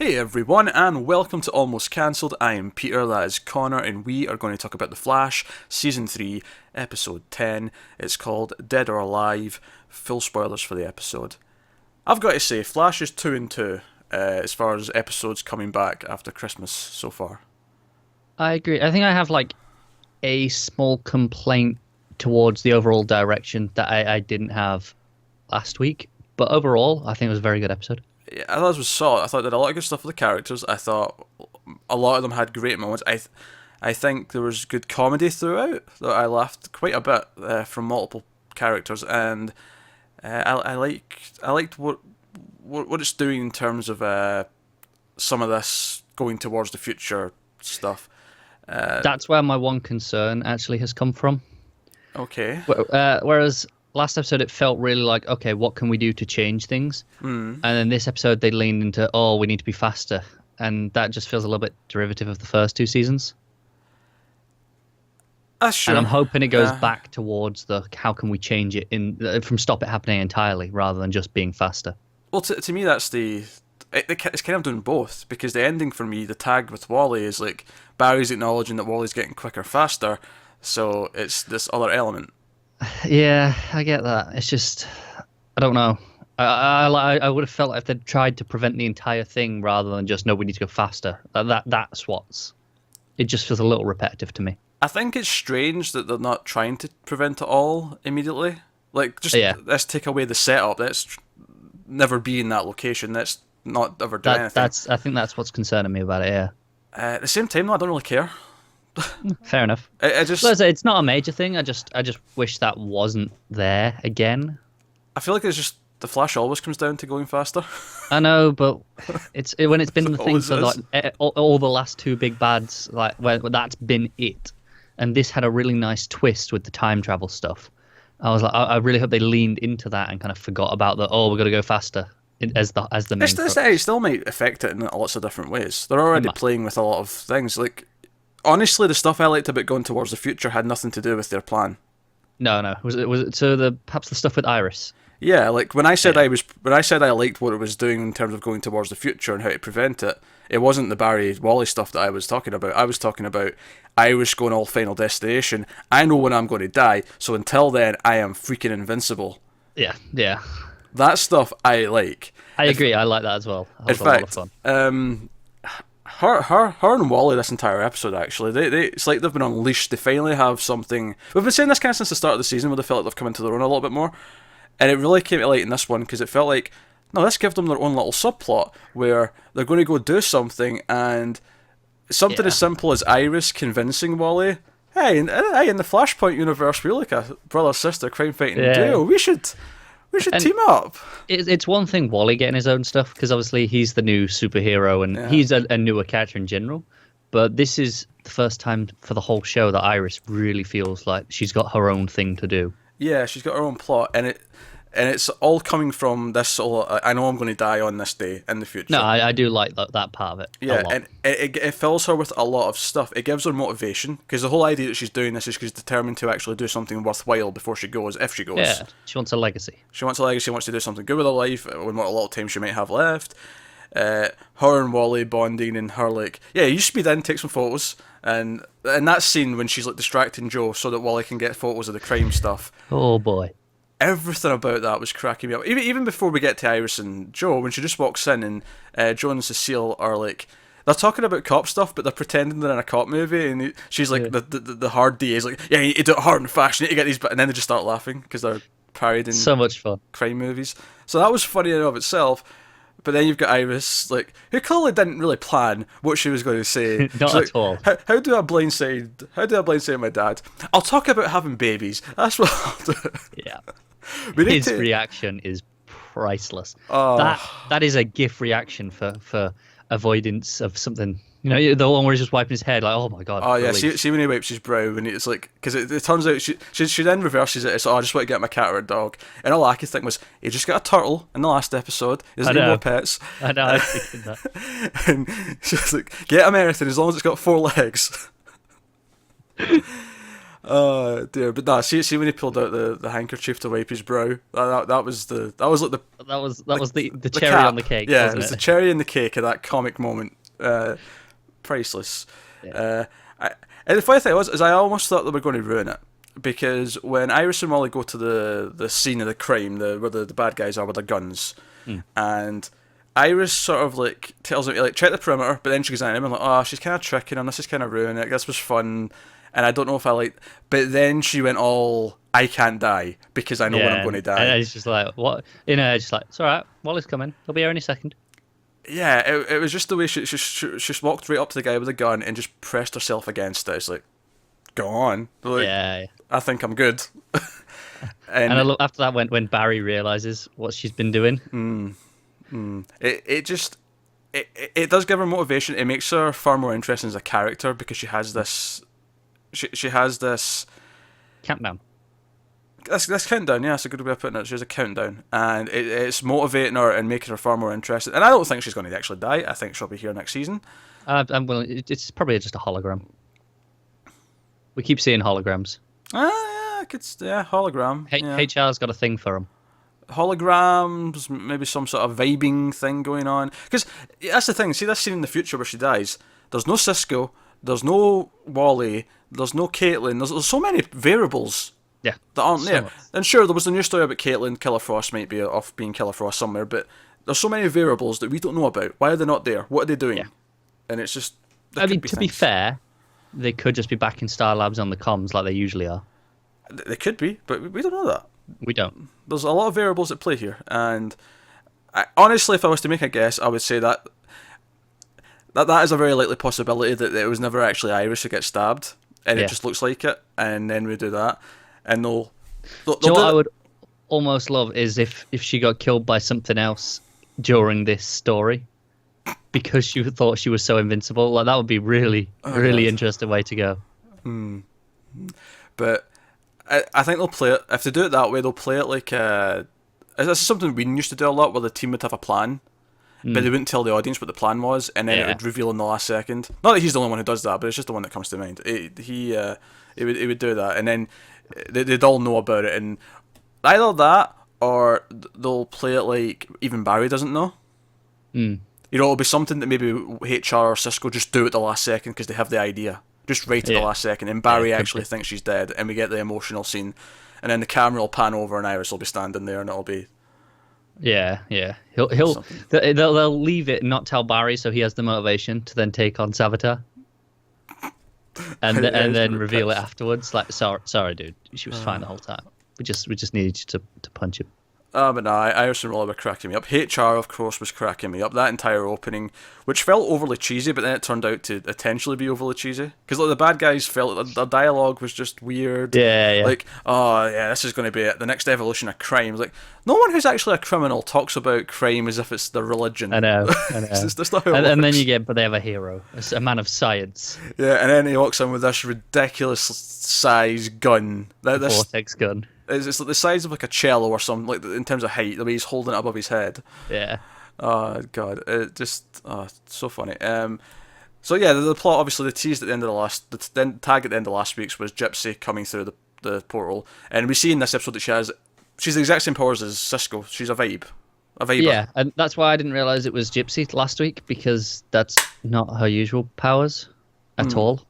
Hey everyone, and welcome to Almost Cancelled. I am Peter, that is Connor, and we are going to talk about The Flash, Season 3, Episode 10. It's called Dead or Alive. Full spoilers for the episode. I've got to say, Flash is 2 and 2 as far as episodes coming back after Christmas so far. I agree. I think I have a small complaint towards the overall direction that I didn't have last week. But overall, I think it was a very good episode. Yeah, I thought it was solid. I thought it did a lot of good stuff with the characters. I thought a lot of them had great moments. I think there was good comedy throughout. That I laughed quite a bit from multiple characters, and I liked what it's doing in terms of some of this going towards the future stuff. That's where my one concern actually has come from. Okay. Whereas last episode, it felt really like, okay, what can we do to change things? And then this episode, they leaned into, oh, we need to be faster. And that just feels a little bit derivative of the first two seasons. That's true. And I'm hoping it goes back towards the how can we change it from stop it happening entirely rather than just being faster. Well, to me, that's it's kind of doing both, because the ending for me, the tag with Wally, is like Barry's acknowledging that Wally's getting quicker, faster, so it's this other element. Yeah, I get that. It's just, I don't know. I would have felt like if they'd tried to prevent the entire thing rather than just, no, we need to go faster. That's what's... It just feels a little repetitive to me. I think it's strange that they're not trying to prevent it all immediately. Like, just let's take away the setup. Let's never be in that location. Let's not ever do anything. I think that's what's concerning me about it, yeah. At the same time, though, I don't really care. Fair enough. It's not a major thing. I just wish that wasn't there again. I feel like it's just the Flash always comes down to going faster. I know, but when it's been the thing for is. like all the last two big bads, like where that's been it, and this had a really nice twist with the time travel stuff. I was like, I really hope they leaned into that and kind of forgot about the we're gonna go faster as the main. It still might affect it in lots of different ways. They're already playing with a lot of things. Like, honestly, the stuff I liked about going towards the future had nothing to do with their plan. No. Was it perhaps the stuff with Iris? Yeah, like when I said I liked what it was doing in terms of going towards the future and how to prevent it, it wasn't the Barry Wally stuff that I was talking about. I was talking about Iris going all Final Destination. I know when I'm going to die, so until then, I am freaking invincible. Yeah. That stuff I like. I agree. I like that as well. That was a lot of fun. Her and Wally this entire episode, actually, it's like they've been unleashed. They finally have something. We've been saying this kind of since the start of the season, where they felt like they've come into their own a little bit more, and it really came to light in this one, because it felt like, no, let's give them their own little subplot where they're going to go do something, and something as simple as Iris convincing Wally, hey, in the Flashpoint universe, we're like a brother-sister crime-fighting duo. We should team up. It's one thing Wally getting his own stuff, because obviously he's the new superhero and he's a newer character in general. But this is the first time for the whole show that Iris really feels like she's got her own thing to do. Yeah, she's got her own plot, and it's all coming from this. I know I'm going to die on this day in the future. No, I do like that part of it. Yeah, and it fills her with a lot of stuff. It gives her motivation, because the whole idea that she's doing this is she's determined to actually do something worthwhile before she goes, if she goes. Yeah, she wants a legacy. She wants to do something good with her life, with what little time she might have left. Her and Wally bonding, and her like, yeah, you should be then take some photos. And in that scene when she's like distracting Joe so that Wally can get photos of the crime stuff. Oh boy. Everything about that was cracking me up. Even before we get to Iris and Joe, when she just walks in and Joe and Cecile are like, they're talking about cop stuff, but they're pretending they're in a cop movie, and she's like, the hard DA is like, yeah, you need to do it hard and fast, you need to get these, and then they just start laughing because they're parodying so much fun crime movies. So that was funny in and of itself. But then you've got Iris, like, who clearly didn't really plan what she was going to say. Not at all. How do I blindside my dad? I'll talk about having babies. That's what I'll do. Yeah. His reaction is priceless. That is a GIF reaction for avoidance of something. You know, the one where he's just wiping his head, like, oh my god. Oh yeah, see when he wipes his brow, and it's like, because it turns out she then reverses it. It's I just want to get my cat or a dog, and all I could think was, he just got a turtle in the last episode. There's no more pets. I know. I was thinking that. And she's like, get him anything as long as it's got 4 legs. Oh dear, but nah. See when he pulled out the handkerchief to wipe his brow. That was like That was the the cherry cap. on the cake, Yeah, it wasn't was the it? cherry in the cake of that comic moment. Priceless. Yeah. And the funny thing was, is I almost thought they were going to ruin it because when Iris and Molly go to the scene of the crime, where the bad guys are with their guns, and Iris sort of like tells him to like check the perimeter, but then she goes at him and like, oh, she's kind of tricking him. This is kind of ruining it. This was fun, and I don't know if I like. But then she went all, I can't die because I know when I'm going to die. And it's just like, what? Just like, it's all right. Wally's coming. He'll be here any second. Yeah, it was just the way she walked right up to the guy with the gun and just pressed herself against it. It's like, go on. Like, Yeah. I think I'm good. And I love after that when Barry realizes what she's been doing. It does give her motivation. It makes her far more interesting as a character because she has this. She has this. Countdown. This countdown, yeah, that's a good way of putting it. She has a countdown, and it's motivating her and making her far more interested. And I don't think she's going to actually die. I think she'll be here next season. I'm willing. It's probably just a hologram. We keep seeing holograms. Hologram. Yeah. HR's got a thing for them. Holograms, maybe some sort of vibing thing going on. Because that's the thing. See this scene in the future where she dies. There's no Cisco. There's no Wally. There's no Caitlin. There's so many variables. Yeah. That aren't So there. much. And sure, there was the news story about Caitlin. Killer Frost might be off being Killer Frost somewhere, but there's so many variables that we don't know about. Why are they not there? What are they doing? Yeah. And it's just. I mean, to be fair, they could just be back in Star Labs on the comms like they usually are. They could be, but we don't know that. We don't. There's a lot of variables at play here, and honestly, if I was to make a guess, I would say that is a very likely possibility that it was never actually Iris who gets stabbed, and Yeah. it just looks like it, and then we do that, and they'll Do you know what I would almost love is if she got killed by something else during this story because she thought she was so invincible. Like that would be really God. interesting way to go. But I think they'll play it. If they do it that way, they'll play it like this is something we used to do a lot, where the team would have a plan, but they wouldn't tell the audience what the plan was, and then it Yeah. would reveal in the last second. Not that he's the only one who does that, but it's just the one that comes to mind. He would do that, and then they'd all know about it, and either that or they'll play it like even Barry doesn't know. You know, it'll be something that maybe HR or Cisco just do at the last second because they have the idea. Just right at the Yeah. last second, and Barry Yeah, could actually be. thinks she's dead, and we get the emotional scene, and then the camera will pan over, and Iris will be standing there, and it'll be Yeah. He'll Something. they'll leave it and not tell Barry, so he has the motivation to then take on Savitar. And Yeah, and he's then gonna be reveal it pissed. afterwards. Like, sorry, dude, she was fine the whole time. We just needed you to punch him. But no, Iris and Rolly were cracking me up. HR, of course, was cracking me up. That entire opening, which felt overly cheesy, but then it turned out to intentionally be overly cheesy. Because like, the bad guys felt like the dialogue was just weird. Yeah. Like, oh yeah, this is going to be it. The next evolution of crime. Like, no one who's actually a criminal talks about crime as if it's their religion. I know. That's not how it And then works. you get, but they have a hero, a man of science, Yeah, and then he walks in with this ridiculous size gun. This vortex gun. it's like the size of like a cello or something, like in terms of height, the way he's holding it above his head. Yeah. Oh god, it just so funny. So yeah, the plot obviously the teased at the end of the tag at the end of last week's was Gypsy coming through the portal, and we see in this episode that she's the exact same powers as Cisco. She's a viber. Yeah, and that's why I didn't realize it was Gypsy last week, because that's not her usual powers at all.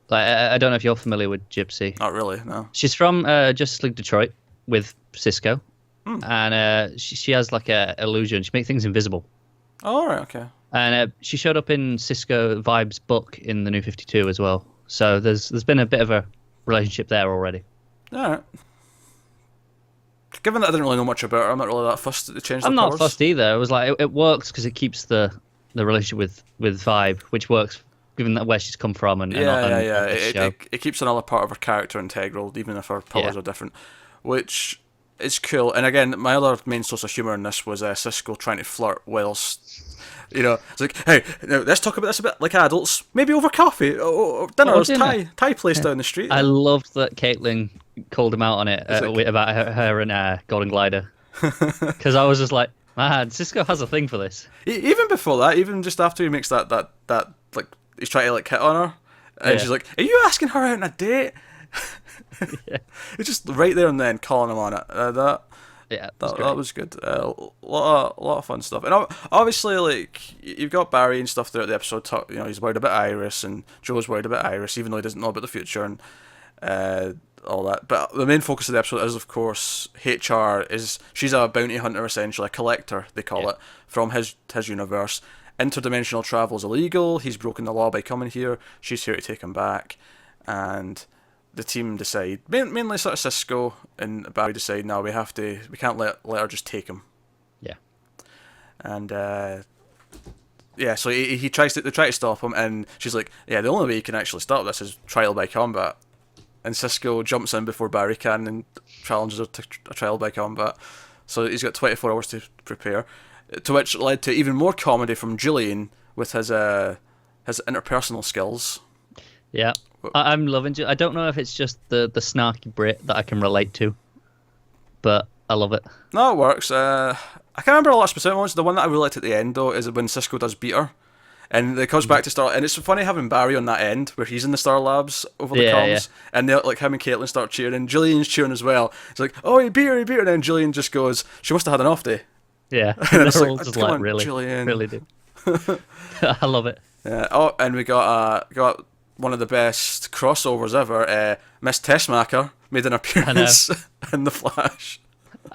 Like, I don't know if you're familiar with Gypsy. Not really, no. She's from Justice League Detroit with Cisco, and she has like a illusion. She makes things invisible. Oh, all right, okay. And she showed up in Cisco Vibe's book in the New 52 as well. So there's been a bit of a relationship there already. All right. Given that I didn't really know much about her, I'm not really that fussed to change the I'm powers. not fussed either. It was like it works because it keeps the relationship with Vibe, which works given that where she's come from and Yeah. on this show. It keeps another part of her character integral, even if her powers Yeah. are different, which is cool. And again, my other main source of humor in this was Cisco trying to flirt whilst, it's like, hey, now let's talk about this a bit like adults, maybe over coffee or dinner. There's dinner. Thai place down the street. I loved that Caitlin called him out on it like- about her and Golden Glider, because I was just like, man, Cisco has a thing for this. Even before that, even just after he makes that like he's trying to like hit on her, and Yeah. she's like, "Are you asking her out on a date?" Yeah. It's just right there and then calling him on it. Yeah, That was good. Lot of fun stuff. And obviously, like, you've got Barry and stuff throughout the episode. He's worried about Iris, and Joe's worried about Iris, even though he doesn't know about the future and all that. But the main focus of the episode is, of course, HR. She's a bounty hunter, essentially, a collector, they call it, from his universe. Interdimensional travel is illegal. He's broken the law by coming here. She's here to take him back. And the team decide, mainly sort of Cisco and Barry decide, no, we can't let her just take him. Yeah. And so they try to stop him, and she's like, yeah, the only way you can actually stop this is trial by combat. And Cisco jumps in before Barry can and challenges her to a trial by combat. So he's got 24 hours to prepare. To which led to even more comedy from Julian with his interpersonal skills. Yeah. I'm loving it. I don't know if it's just the snarky Brit that I can relate to, but I love it. No, it works. I can't remember a lot of specific ones. The one that I really liked at the end, though, is when Cisco does beat her. And it comes back to Star, and it's funny having Barry on that end where he's in the Star Labs over the comms, and like him and Caitlin start cheering, and Julian's cheering as well. It's like, oh, he beat her, and then Julian just goes, she must have had an off day. Yeah, and they're all just like, really, Julian. really do. I love it. Yeah. Oh, and we got one of the best crossovers ever. Miss Tessmacher made an appearance in The Flash.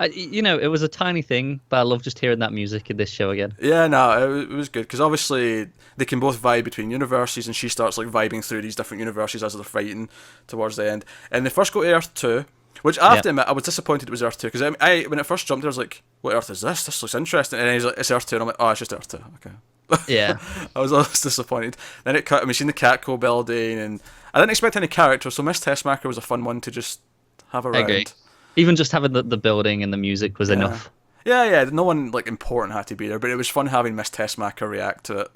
It was a tiny thing, but I love just hearing that music in this show again. Yeah, no, it was good, because obviously they can both vibe between universes, and she starts like vibing through these different universes as they're fighting towards the end. And they first go to Earth 2, which I have to admit, I was disappointed it was Earth 2, because I when it first jumped there, I was like, what Earth is this? This looks interesting. And then he's like, it's Earth 2, and I'm like, oh, it's just Earth 2, okay. Yeah. I was disappointed. Then it cut, seen the Catco building, and I didn't expect any characters, so Miss Tessmacher was a fun one to just have around. I agree. Even just having the building and the music was enough. Yeah, no one like important had to be there, but it was fun having Miss Tessmacher react to it.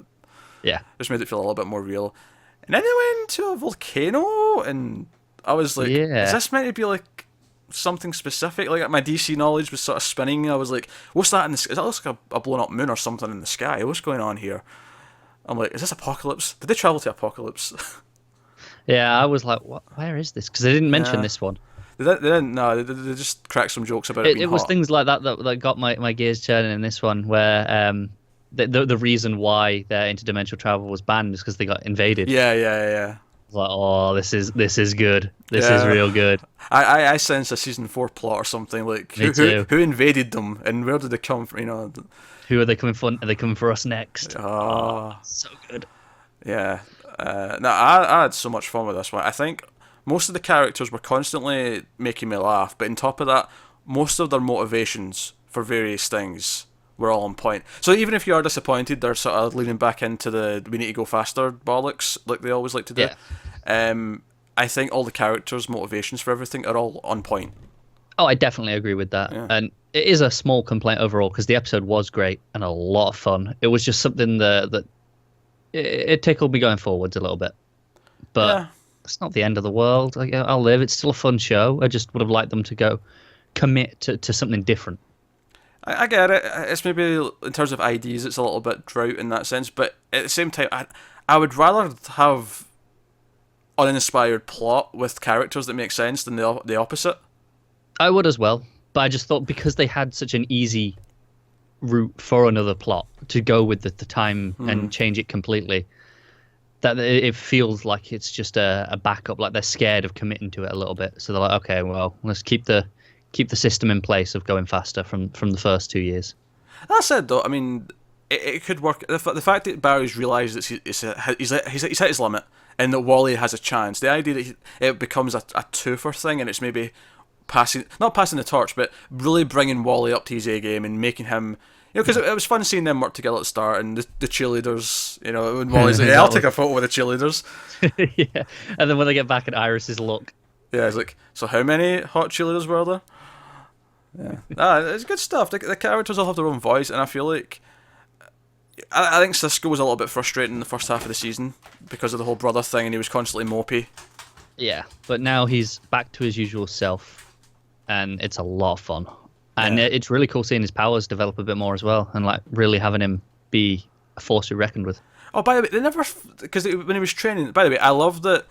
Yeah. Just made it feel a little bit more real. And then they went to a volcano, and I was like, is this meant to be like something specific? Like, my DC knowledge was sort of spinning. I was like, what's that in the sky? That looks like a blown up moon or something in the sky. What's going on here? I'm like, is this Apocalypse? Did they travel to Apocalypse? Yeah, I was like, what? Where is this? Because they didn't mention this one. They didn't. No, they just cracked some jokes about it being It was hot. things like that got my gears turning in this one, where the reason why their interdimensional travel was banned is because they got invaded. Yeah. I was like, oh, this is good. This is real good. I sense a season 4 plot or something, like who invaded them and where did they come from? Who are they coming for? Are they coming for us next? Oh, so good. Yeah. No, I had so much fun with this one. I think most of the characters were constantly making me laugh, but on top of that, most of their motivations for various things were all on point. So even if you are disappointed, they're sort of leaning back into the we need to go faster bollocks, like they always like to do. Yeah. I think all the characters' motivations for everything are all on point. Oh, I definitely agree with that. Yeah. And it is a small complaint overall, because the episode was great and a lot of fun. It was just something that it tickled me going forwards a little bit. But it's not the end of the world. I'll live. It's still a fun show. I just would have liked them to commit to something different. I get it. It's maybe, in terms of ideas, it's a little bit drought in that sense. But at the same time, I would rather have uninspired plot with characters that make sense than the opposite. I would as well. But I just thought, because they had such an easy route for another plot to go with the time and change it completely, that it feels like it's just a backup. Like they're scared of committing to it a little bit, so they're like, okay, well, let's keep the system in place of going faster from the first 2 years. That said, though, I mean, it could work. The fact that Barry's realised that he's hit his limit, and that Wally has a chance. The idea that it becomes a twofer thing, and it's maybe not passing the torch, but really bringing Wally up to his A game and making him. Because it was fun seeing them work together at the start, and the cheerleaders, when Wally's like, I'll take a photo with the cheerleaders. Yeah, and then when they get back at Iris's look. Yeah, it's like, so how many hot cheerleaders were there? Yeah. It's good stuff. The characters all have their own voice, and I feel like I think Cisco was a little bit frustrating in the first half of the season because of the whole brother thing, and he was constantly mopey. Yeah, but now he's back to his usual self, and it's a lot of fun. And it's really cool seeing his powers develop a bit more as well, and like really having him be a force to be reckoned with. Oh, by the way, they never, because when he was training. By the way, I love that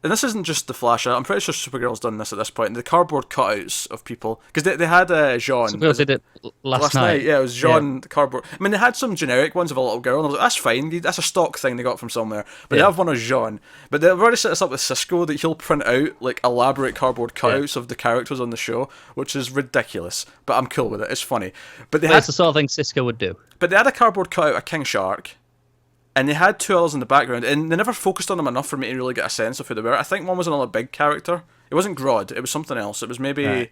and this isn't just the Flash. I'm pretty sure Supergirl's done this at this point. The cardboard cutouts of people, because they had Jean. Supergirl did it last night. Yeah, it was Jean, the cardboard. I mean, they had some generic ones of a little girl, and I was like, that's fine. That's a stock thing they got from somewhere. But they have one of Jean. But they've already set us up with Cisco that he'll print out like elaborate cardboard cutouts of the characters on the show, which is ridiculous. But I'm cool with it. It's funny. But That's the sort of thing Cisco would do. But they had a cardboard cutout of King Shark. And they had two others in the background, and they never focused on them enough for me to really get a sense of who they were. I think one was another big character. It wasn't Grodd, it was something else. It was maybe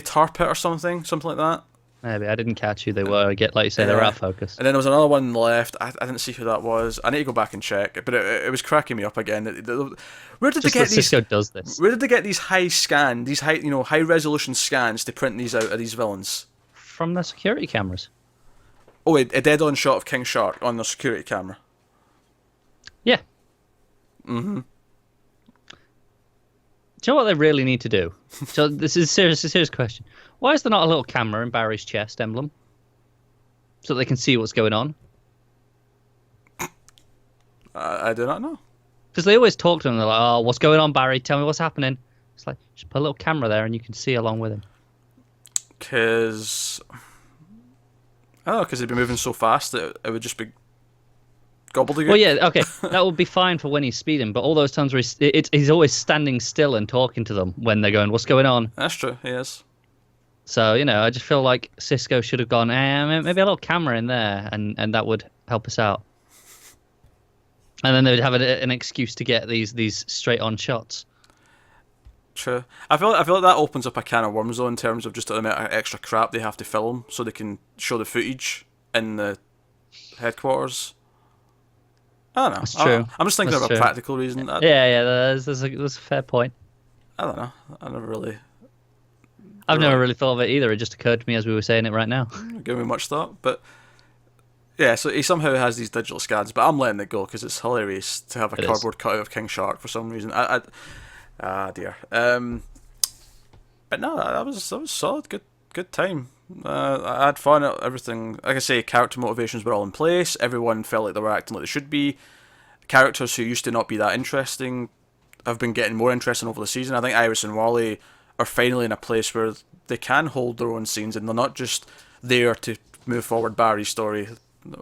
Tarpit or something like that. Maybe. I didn't catch who they were. Like you say, they were out of focus. And then there was another one left. I didn't see who that was. I need to go back and check. But it was cracking me up again. Where did they get these? Cisco does this. Where did they get these high resolution scans to print these out of these villains? From the security cameras. Oh, a dead-on shot of King Shark on the security camera. Yeah. Mm-hmm. Do you know what they really need to do? So this is a serious question. Why is there not a little camera in Barry's chest emblem? So they can see what's going on? I do not know. Because they always talk to him. They're like, oh, what's going on, Barry? Tell me what's happening. It's like, just put a little camera there and you can see along with him. Because... I don't know, because they'd be moving so fast that it would just be gobbledygook. Well, yeah, okay, that would be fine for when he's speeding, but all those times where he's always standing still and talking to them when they're going, what's going on? That's true, he is. So, I just feel like Cisco should have gone, maybe a little camera in there, and that would help us out. And then they would have an excuse to get these straight-on shots. True. I feel like that opens up a can of worms though in terms of just the amount of extra crap they have to film so they can show the footage in the headquarters. I don't know. That's true. I'm just thinking of a practical reason. That's a fair point. I don't know. I've never really thought of it either. It just occurred to me as we were saying it right now. Give me much thought, but yeah. So he somehow has these digital scans, but I'm letting it go because it's hilarious to have a cardboard cutout of King Shark for some reason. Dear. But no, that was solid. Good time. I had fun at everything. Like I say, character motivations were all in place. Everyone felt like they were acting like they should be. Characters who used to not be that interesting have been getting more interesting over the season. I think Iris and Wally are finally in a place where they can hold their own scenes and they're not just there to move forward Barry's story.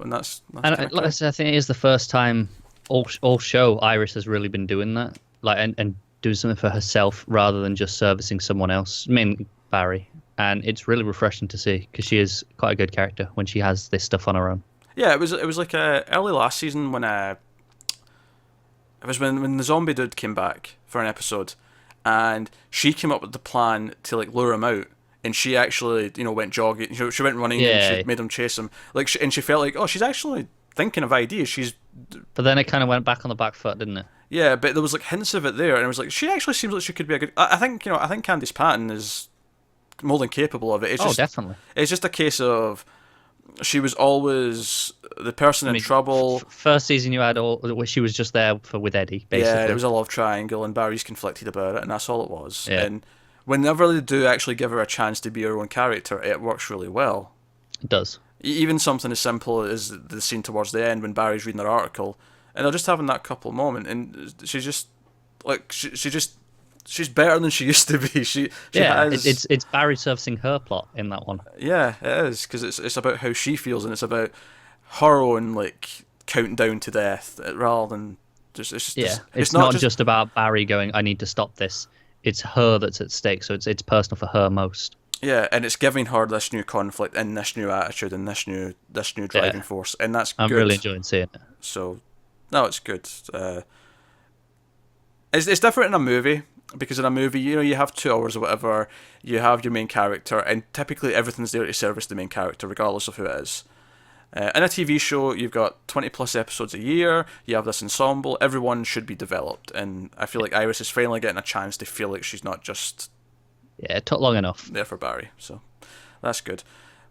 And that's and I think it is the first time all show Iris has really been doing that. And doing something for herself rather than just servicing someone else, mainly Barry. And it's really refreshing to see because she is quite a good character when she has this stuff on her own. Yeah, it was like early last season when it was when the zombie dude came back for an episode, and she came up with the plan to like lure him out, and she actually went jogging. She went running and she made him chase him. And she felt like, oh, she's actually thinking of ideas. But then it kind of went back on the back foot, didn't it? Yeah, but there was like hints of it there, and it was like she actually seems like she could be a good. I think Candice Patton is more than capable of it. It's definitely. It's just a case of she was always the person in trouble. First season you had she was just there with Eddie, basically. Yeah, it was a love triangle, and Barry's conflicted about it, and that's all it was. Yeah. And whenever they do actually give her a chance to be her own character, it works really well. It does. Even something as simple as the scene towards the end when Barry's reading her article. And they're just having that couple moment, and she's just like she's better than she used to be. It's Barry servicing her plot in that one. Yeah, it is because it's about how she feels, and it's about her own like countdown to death rather than it's not just about Barry going, I need to stop this. It's her that's at stake, so it's personal for her most. Yeah, and it's giving her this new conflict and this new attitude and this new driving force, and that's good. I'm really enjoying seeing it. So. No, it's good. It's different in a movie because in a movie, you have 2 hours or whatever. You have your main character, and typically everything's there to service the main character, regardless of who it is. In a TV show, you've got 20+ episodes a year. You have this ensemble. Everyone should be developed, and I feel like Iris is finally getting a chance to feel like she's not just. Yeah, it took long enough. There for Barry, so that's good.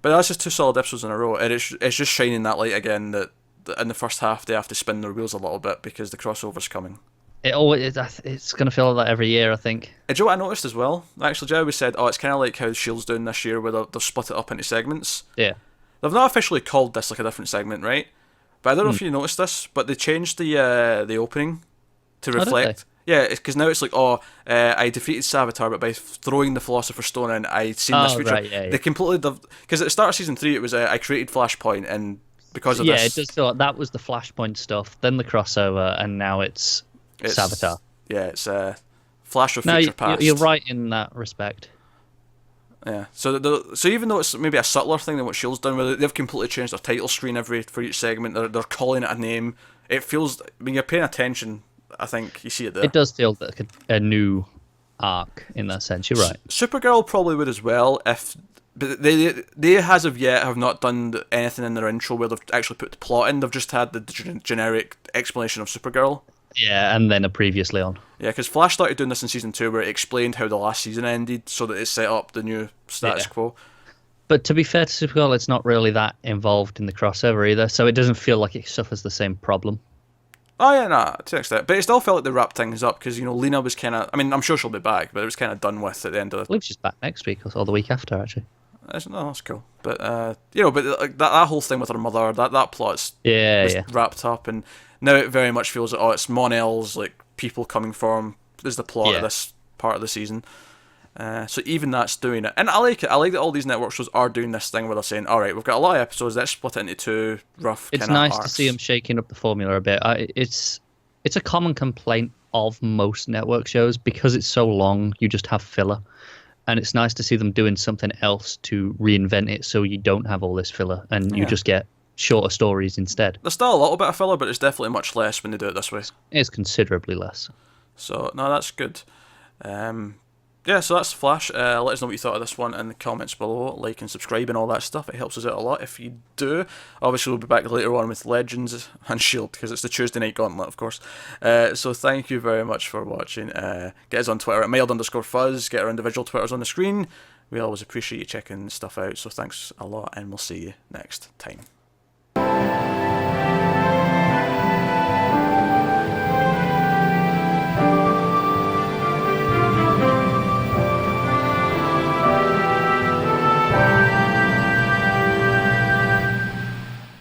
But that's just 2 solid episodes in a row, and it's just shining that light again that. In the first half, they have to spin their wheels a little bit because the crossover's coming. It's going to feel like that every year, I think. Do you know what I noticed as well? Actually, Joe always said, it's kind of like how S.H.I.E.L.'s doing this year where they've split it up into segments. Yeah. They've not officially called this like a different segment, right? But I don't know if you noticed this, but they changed the opening to reflect. Yeah, because now it's like, I defeated Savitar, but by throwing the Philosopher's Stone in, I seen this future. Right, yeah. They completely, because at the start of season 3, it was I created Flashpoint, and because of Yeah, this, it does feel like that was the Flashpoint stuff, then the crossover, and now it's Savitar. Yeah, it's Flash of No, Future Past. you're right in that respect. Yeah, so even though it's maybe a subtler thing than what Shield's done, where they've completely changed their title screen for each segment, they're calling it a name. It feels, when you're paying attention, I think you see it there. It does feel like a new arc in that sense. You're right. Supergirl probably would as well, but they as of yet have not done anything in their intro where they've actually put the plot in. They've just had the generic explanation of Supergirl. Yeah, and then a previously on. Yeah, because Flash started doing this in season 2, where it explained how the last season ended, so that it set up the new status quo. But to be fair to Supergirl, it's not really that involved in the crossover either, so it doesn't feel like it suffers the same problem. Oh yeah, nah, to an extent. But it still felt like they wrapped things up, because, Lena was kind of... I mean, I'm sure she'll be back, but it was kind of done with at the end of I believe she's back next week or the week after, actually. That's cool. But, but like, that whole thing with her mother, that plot's wrapped up, and now it very much feels like, it's Mon-El's, like, people coming from is the plot of this part of the season. So even that's doing it. And I like it. I like that all these network shows are doing this thing where they're saying, all right, we've got a lot of episodes, let's split it into 2 rough kind of It's nice arcs. to see them shaking up the formula a bit. It's a common complaint of most network shows, because it's so long, you just have filler. And it's nice to see them doing something else to reinvent it, so you don't have all this filler and you just get shorter stories instead. There's still a little bit of filler, but it's definitely much less when they do it this way. It's considerably less. So, no, that's good. So that's Flash. Let us know what you thought of this one in the comments below. Like and subscribe and all that stuff. It helps us out a lot if you do. Obviously, we'll be back later on with Legends and Shield, because it's the Tuesday night gauntlet, of course. So thank you very much for watching. Get us on Twitter at mild_fuzz. Get our individual Twitters on the screen. We always appreciate you checking stuff out. So thanks a lot, and we'll see you next time.